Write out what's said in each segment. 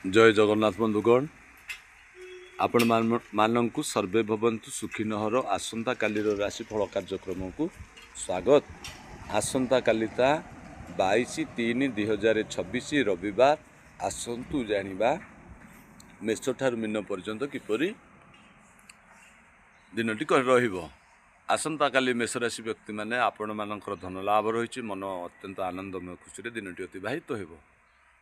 जय जगन्नाथ बंधुगण आपण मानकु सर्वे भवन्तु सुखिन हर आसंता कालीर राशिफल कार्यक्रम को स्वागत। आसंता कालिता 22/3/2026 रविवार। आसंतु जानिबा मेष ठार मीन पर्यंत किपरि दिनटी रहिबो। आसंता काली मेष राशि व्यक्ति माने आपण मानकर धन लाभ रही मन अत्यंत आनंदमय खुशी दिनटी अतिबाहित होइबो।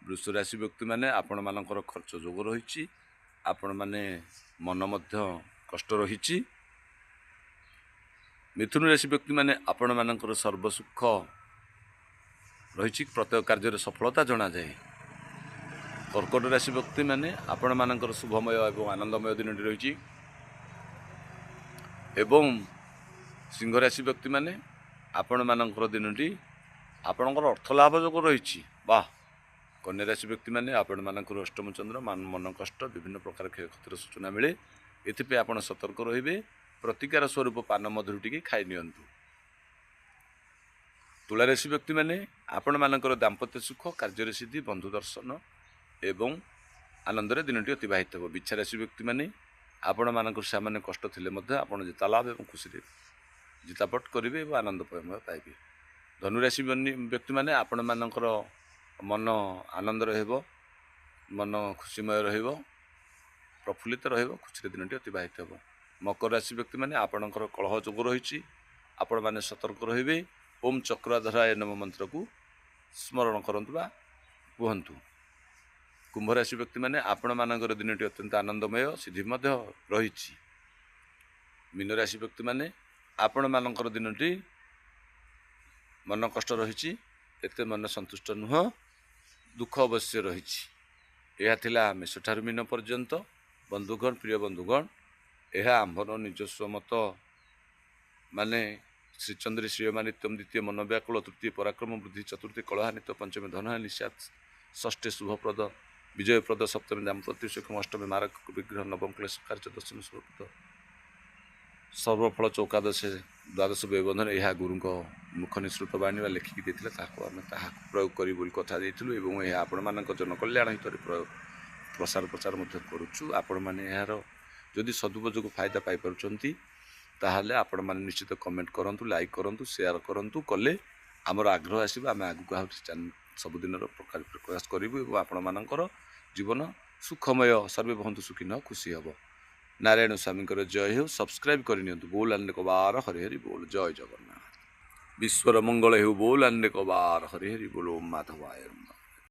वृष राशि व्यक्ति माने आपण मानकर खर्च जोग रही आपण माने मन मध्य कष्ट रही। मिथुन राशि व्यक्ति माने आपण मानकर सर्वसुख रही प्रत्येक कार्य सफलता जना जाए। कर्कट राशि व्यक्ति माने आपण मानकर शुभमय एवं आनंदमय दिनटी रही। एवं सिंह राशि व्यक्ति माने आपण मानकर दिनटी आपणकर अर्थ लाभ जोग रही। वाह। कन्या राशि व्यक्ति माने आपण मानकर अष्टम चंद्र मन कष्ट विभिन्न प्रकार क्षयक्षतिर सूचना मिले। एथिपे आपण सतर्क रहिबे। प्रतिकार स्वरूप पान मधुर टिके खाई नियंतु। तुला राशि व्यक्ति माने आपण मानकर दाम्पत्य सुख कार्य सिद्धि बंधु दर्शन एवं आनंद दिनटी अतिबाहित हो। बिच्छा राशि व्यक्ति माने आपण मानकर सामान्य कष्ट थिले मध्य आपण जिता लाभ एवं खुशी जितापट करेंगे और आनंद पाइबे। धनुराशि व्यक्ति माने आपण मानकर मन आनंद रहिबो, मन खुशीमय रहिबो, प्रफुल्लित रहिबो, खुशी दिनटी अतिबाहित हो। मकर राशि व्यक्ति माने आपणकर कलह जोग रही आपण माने सतर्क रहिबे। ओम चक्रधराय नम मंत्र को स्मरण करंतु बा कहंतु। कुंभ राशि व्यक्ति माने आपण मानकर दिनटी अत्यंत आनंदमय सिद्धि मध्य रही। मीन राशि व्यक्ति माने आपण मानकर दिनटी मन कष्ट रही एते मन संतुष्ट नुह, दुख अवश्य रही। यह थिला मेष ठार मीन पर्यंत। बंधुगण, प्रिय बंधुगण, यह आंभर निजस्व मत माने श्रीचंद्री श्रीयमानित्यम द्वितीय मनोव्याकुल तृतीय पराक्रम वृद्धि चतुर्थी कलहानित्य पंचमी धनहानि निषाद षष्ठी शुभप्रद विजयप्रद सप्तमी दाम्पत्य सुखम अष्टमी मारक विग्रह नवम क्लेश कार्य दशमी शुभप्रद सर्वफल चौकादश द्वादश व्यबंधन यह गुरु मुख निश्रुत बाणी लेखिकी देते आम प्रयोग करी कथा देलु। यह आपण मान जनकल्याण हित प्रसार प्रचार करुचु। आपण मैंने यार जदि सदुपयोग फायदा पाइपुंट ताहले आपण मैंने निश्चित कमेंट करूँ, लाइक करूँ, शेयर करूँ। कले आमर आग्रह आसो आम आगू आ सबुदिन प्रकार प्रयास करूँ। आपण मानकर जीवन सुखमय सर्वे भवन्तु सुखिन खुशी हम। नारायण स्वामी जय हो। सब्सक्राइब करनी बोल आने कबार हरि हरि बोल। जय जगन्नाथ। विश्वर मंगल हो बोल आने कबार हरि हरि बोल। ओम माधवाय नमः।